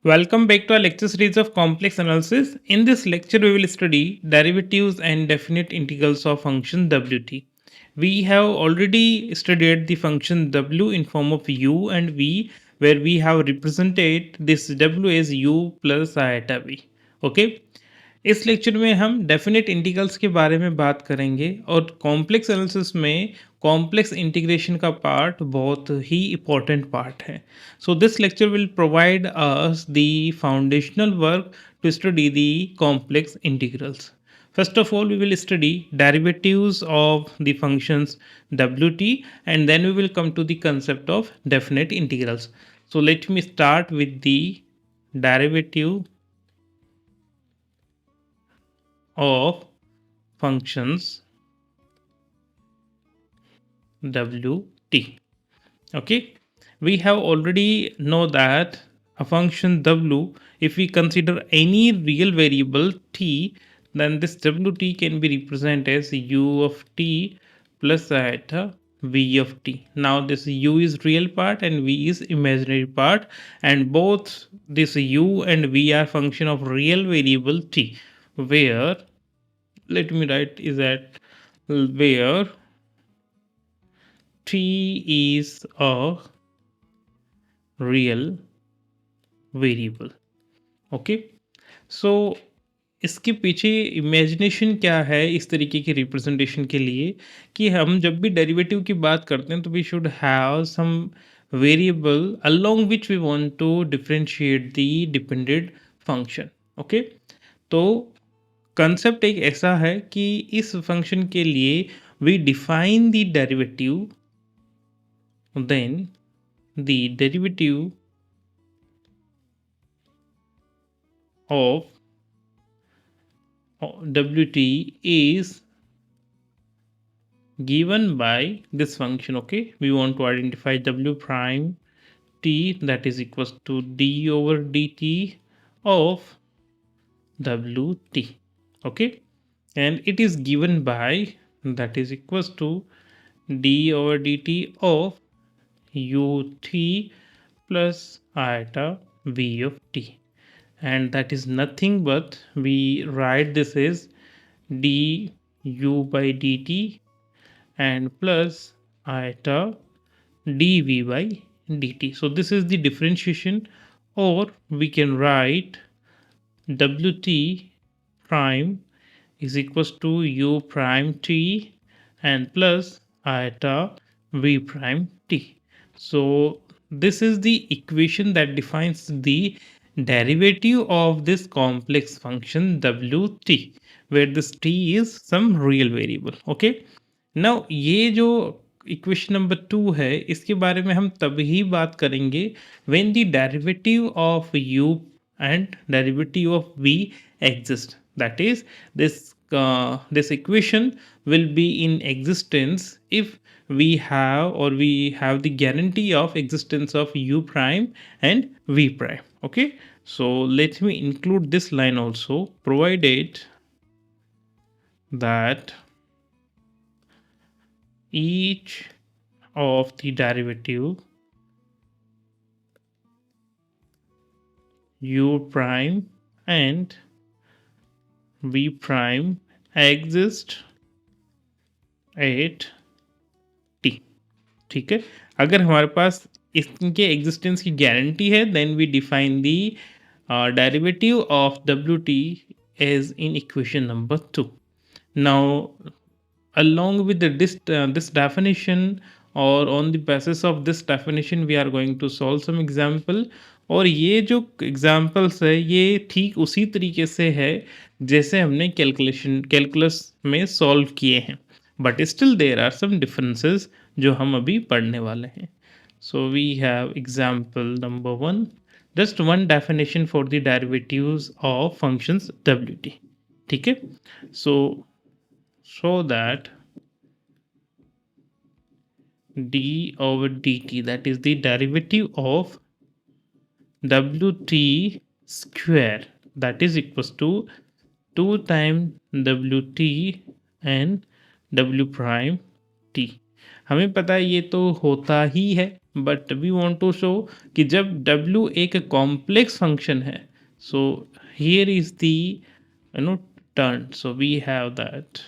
Welcome back to our lecture series of complex analysis. In this lecture, we will study derivatives and definite integrals of function wt. We have already studied the function w in form of u and v, where we have represented this w as u plus iota v. Okay. इस lecture में हम definite integrals के बारे में बात करेंगे और complex analysis में कॉम्प्लेक्स इंटीग्रेशन का पार्ट बहुत ही इम्पोर्टेंट पार्ट है. So this lecture will provide us the foundational work to study the complex integrals. First of all, we will study derivatives of the functions wt, and then we will come to the concept of definite integrals. So let me start with the derivative of functions wt. Okay, we have already know that a function w, if we consider any real variable t, then this wt can be represented as u of t plus iota v of t. Now this u is real part and v is imaginary part, and both this u and v are function of real variable t, where let me write is that where t is a real variable. Okay, so इसके पीछे imagination क्या है इस तरीके की representation के लिए कि हम जब भी डेरिवेटिव की बात करते हैं तो we should have some variable along which we want to differentiate the dependent function. Okay, तो कंसेप्ट एक ऐसा है कि इस फंक्शन के लिए we define the derivative, then the derivative of wt is given by this function. Okay, we want to identify w prime t, that is equals to d over dt of wt. Okay, and it is given by, that is equals to d over dt of ut plus iota v of t, and that is nothing but we write this as du by dt and plus iota dv by dt. So this is the differentiation, or we can write wt prime is equals to u prime t and plus iota v prime t. So this is the equation that defines the derivative of this complex function wt, where this t is some real variable. Okay, now ये जो equation number 2 है इसके बारे में हम तभी बात करेंगे when the derivative of u and derivative of v exist. That is, this equation will be in existence if we have the guarantee of existence of u prime and v prime. Okay, so let me include this line also, provided that each of the derivative u prime and v prime exist at t. ठीक है, अगर हमारे पास इसके existence की guarantee है then we define the derivative of wt as in equation number 2. Now along with this definition, or on the basis of this definition, we are going to solve some example. और ये जो examples है ये ठीक उसी तरीके से है जैसे हमने कैलकुलस में सॉल्व किए हैं, but still there are some differences जो हम अभी पढ़ने वाले हैं. So we have example number 1, just one definition for the derivatives of functions wt. ठीक है, so that d over dt, that is the derivative of wt square, that is equals to 2 times wt and w prime t. हमें पता है ये तो होता ही है but we want to show कि जब w एक कॉम्प्लेक्स फंक्शन है, so here is the turn, so we have that.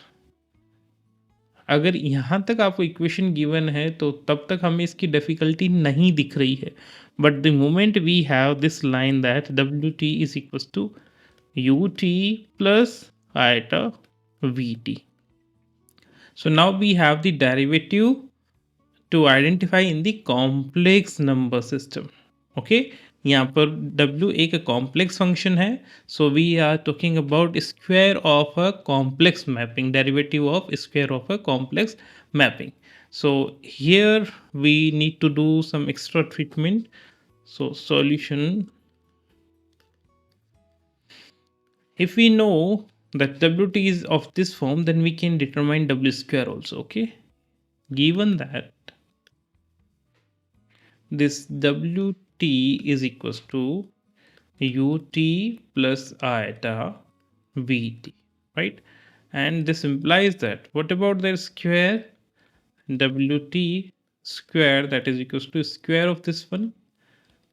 अगर यहाँ तक आपको इक्वेशन गिवन है तो तब तक हमें इसकी डिफिकल्टी नहीं दिख रही है, but the moment we have this line that W T is equal to U T plus iota V T, so now we have the derivative to identify in the complex number system. Okay, यहाँ पर w एक complex function है, so we are talking about square of a complex mapping, derivative of square of a complex mapping. So here we need to do some extra treatment. So solution, if we know that wt is of this form, then we can determine w square also. Okay, given that this wt is equals to ut plus iota vt, right? And this implies that what about their square, wt square, that is equals to square of this one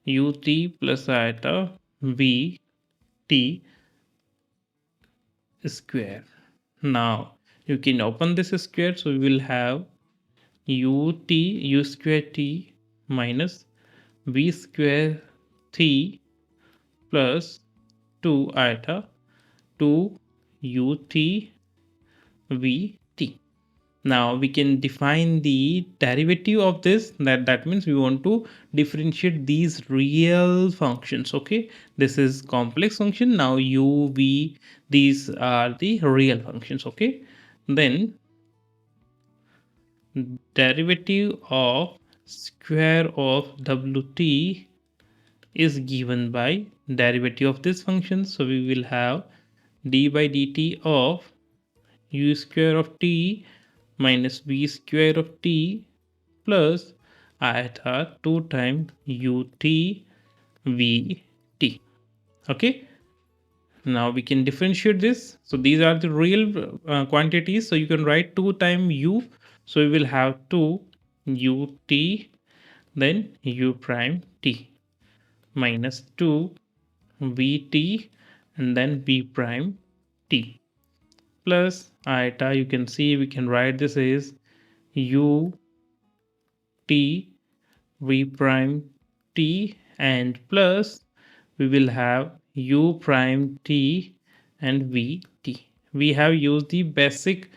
ut plus iota vt square. Now you can open this square, so we will have ut u square t minus v square t plus 2 iota 2 ut vt. Now we can define the derivative of this, that means we want to differentiate these real functions. Okay, this is complex function, now u v, these are the real functions. Okay, then derivative of square of wt is given by derivative of this function, so we will have d by dt of u square of t minus v square of t plus iota 2 times ut vt. Okay, now we can differentiate this, so these are the real quantities, so you can write 2 times u, so we will have 2 ut then u prime t minus 2 vt and then v prime t plus iota, you can see we can write this as u t v prime t and plus we will have u prime t and v t. We have used the basic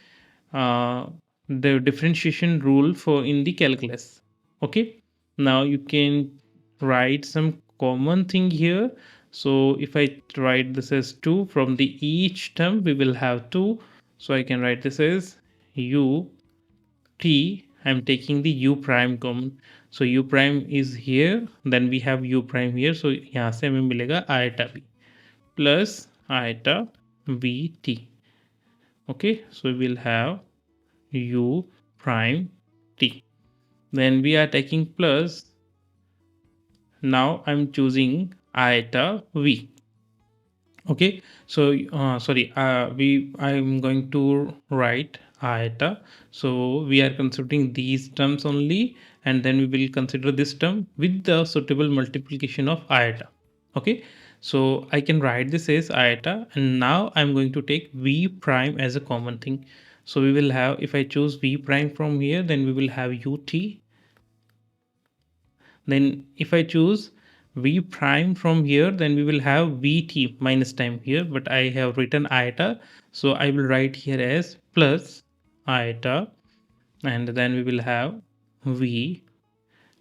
the differentiation rule for in the calculus. Okay, now you can write some common thing here, so if I write this as 2 from the each term we will have 2, so I can write this as u t, I'm taking the u prime common, so u prime is here, then we have u prime here, so यहाँ से हमें मिलेगा iota v plus iota vt. Okay, so we will have u prime t, then we are taking plus, now I'm choosing iota v. Okay, so sorry, I'm going to write iota, so we are considering these terms only, and then we will consider this term with the suitable multiplication of iota. Okay, so I can write this as iota, and now I'm going to take v prime as a common thing, so we will have, if I choose v prime from here, then we will have ut, then if I choose v prime from here, then we will have vt minus time here, but I have written iota, so I will write here as plus iota, and then we will have v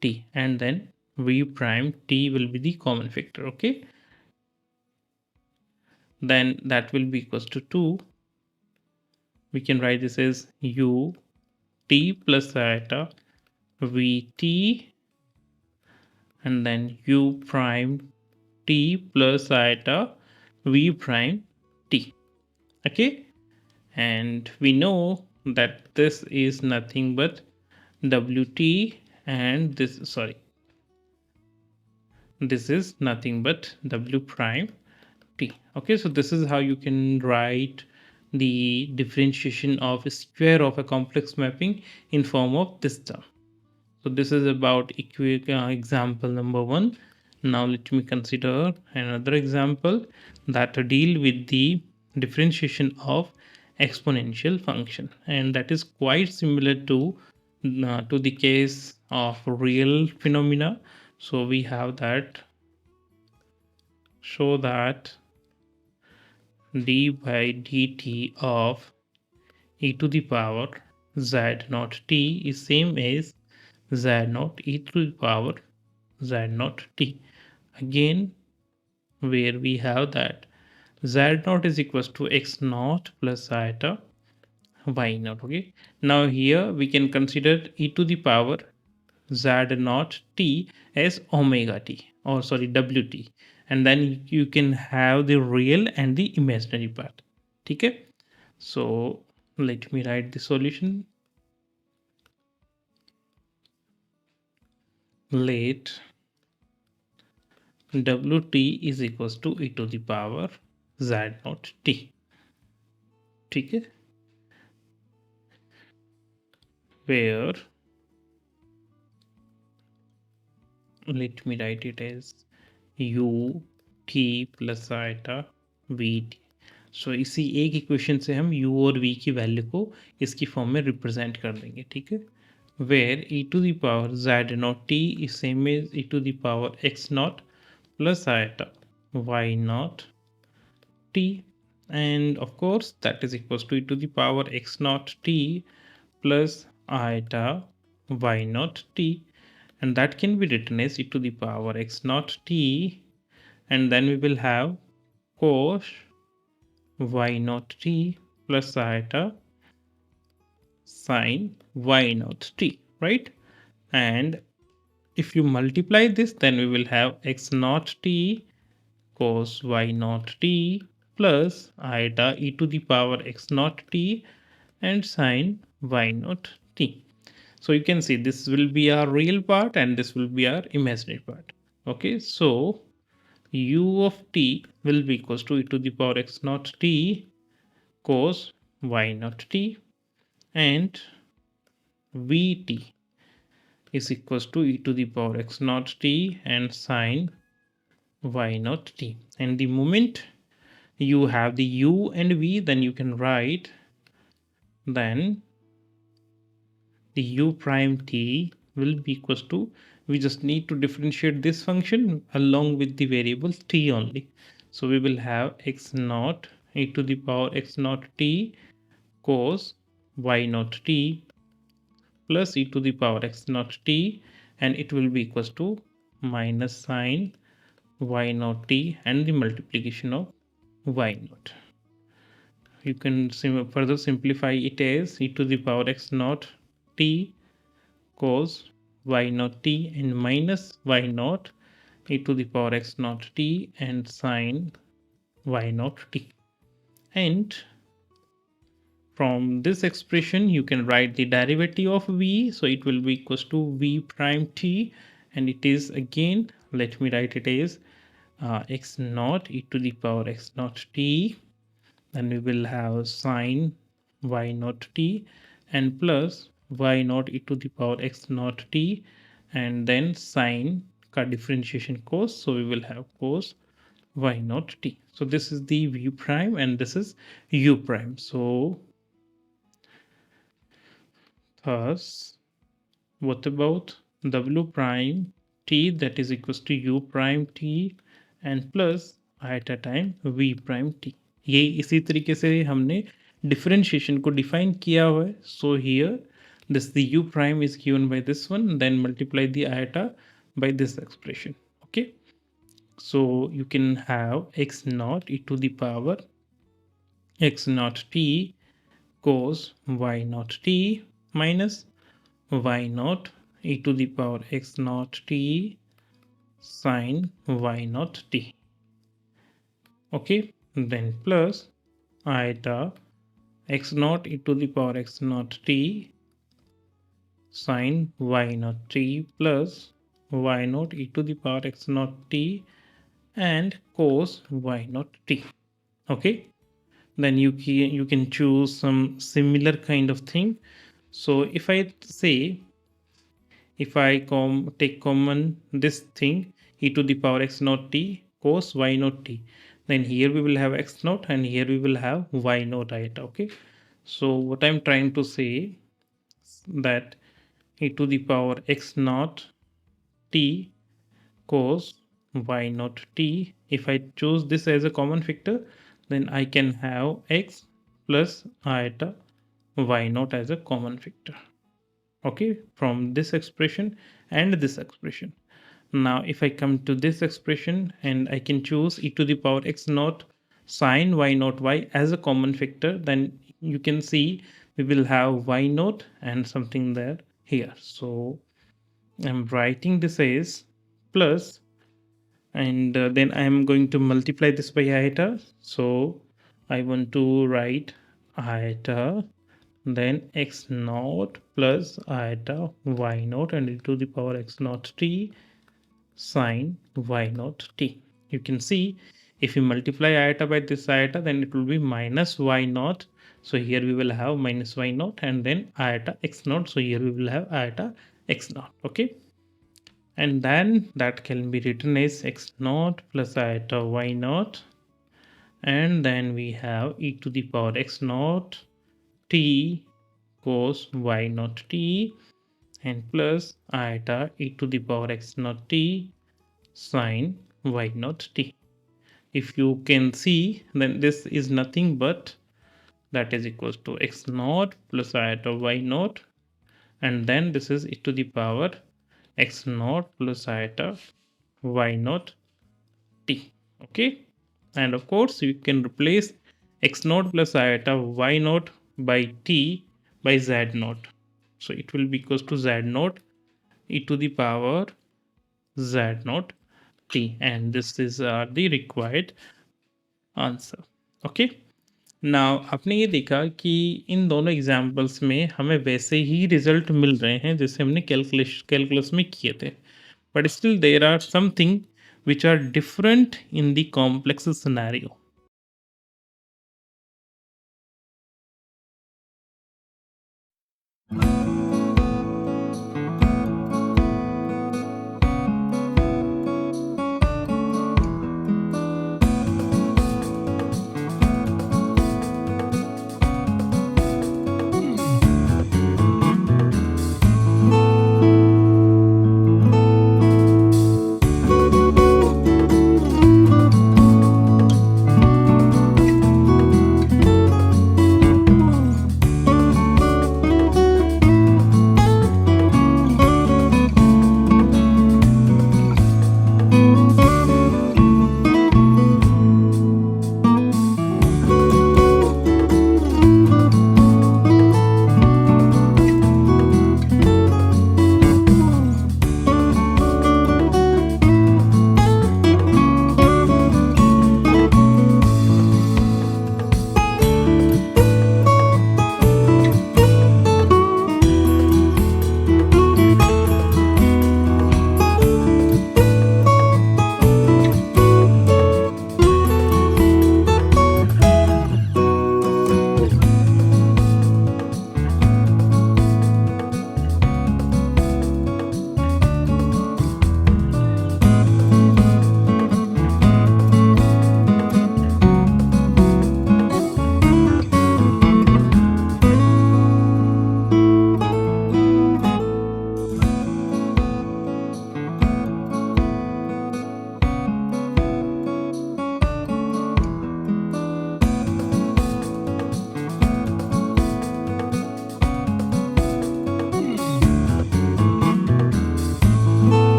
t, and then v prime t will be the common factor. Okay, then that will be equals to 2, we can write this as u t plus iota vt and then u prime t plus iota v prime t. Okay, and we know that this is nothing but wt, and this, sorry, this is nothing but w prime t. Okay, so this is how you can write the differentiation of a square of a complex mapping in form of this term. So this is about example number 1. Now let me consider another example that deal with the differentiation of exponential function, and that is quite similar to the case of real phenomena. So we have that show that d by dt of e to the power z naught t is same as z naught e to the power z naught t. Again, where we have that z naught is equals to x naught plus iota y naught. Okay. Now here we can consider e to the power z naught t as omega t, or sorry wt, and then you can have the real and the imaginary part. Okay. So let me write the solution. Let wt is equals to e to the power z naught t. Okay. Where, let me write it as u t plus iota v t. सो इसी एक equation से हम u और v की value को इसकी form में represent कर देंगे. ठीक है. Where e to the power z not t is same as e to the power x not plus iota y not t, and of course that is equals to e to the power x naught t plus iota y naught t, and that can be written as e to the power x naught t, and then we will have cos y naught t plus iota sin y naught t, right? And if you multiply this, then we will have x naught t cos y naught t plus iota e to the power x naught t and sin y naught t. So you can see this will be our real part and this will be our imaginary part. Okay, so u of t will be equals to e to the power x naught t cos y naught t, and vt is equals to e to the power x naught t and sin y naught t. And the moment you have the u and v, then you can write then the u prime t will be equals to, we just need to differentiate this function along with the variable t only. So we will have x naught e to the power x naught t cos y naught t plus e to the power x naught t, and it will be equals to minus sin y naught t and the multiplication of y naught. You can further simplify it as e to the power x naught t cos y naught t and minus y naught e to the power x naught t and sin y naught t. And from this expression you can write the derivative of v, so it will be equals to v prime t, and it is again, let me write it as x naught e to the power x naught t, then we will have sin y naught t and plus y naught e to the power x naught t, and then sin का differentiation cos, so we will have cos y naught t. So this is the v prime and this is u prime. So thus what about w prime t, that is equals to u prime t and plus iota time v prime t. ये इसी तरीके से हमने differentiation को define किया हुआ है. So here this the u prime is given by this one, then multiply the iota by this expression. Okay, so you can have x naught e to the power x naught t cos y naught t minus y naught e to the power x naught t sin y naught t. Okay, then plus iota x naught e to the power x naught t sin y naught t plus y naught e to the power x naught t and cos y naught t. Okay, then you can choose some similar kind of thing. So if I say If I take common this thing, e to the power x naught t cos y naught t, then here we will have x naught and here we will have y naught iota. Okay, so what I'm trying to say that e to the power x naught t cos y naught t, if I choose this as a common factor, then I can have x plus iota y naught as a common factor. Okay, from this expression and this expression. Now if I come to this expression and I can choose e to the power x naught sine y naught y as a common factor, then you can see we will have y naught and something there here. So I'm writing this as plus, and then I'm going to multiply this by iota. So I want to write iota, then x naught plus iota y naught and e to the power x naught t sine y naught t. You can see if you multiply iota by this iota, then it will be minus y naught. So here we will have minus y naught and then iota x naught. So here we will have iota x naught. Okay, and then that can be written as x naught plus iota y naught, and then we have e to the power x naught t cos y naught t and plus iota e to the power x naught t sine y naught t. If you can see, then this is nothing but that is equals to x naught plus iota y naught, and then this is e to the power x naught plus iota y naught t. Okay, and of course you can replace x naught plus iota y naught by t by z naught. So it will be equals to z naught e to the power z naught t, and this is the required answer. Okay, now आपने ये देखा कि इन दोनों examples में हमें वैसे ही result मिल रहे हैं जैसे हमने कैलकुलस में किए थे, but still there are something which are different in the complex scenario.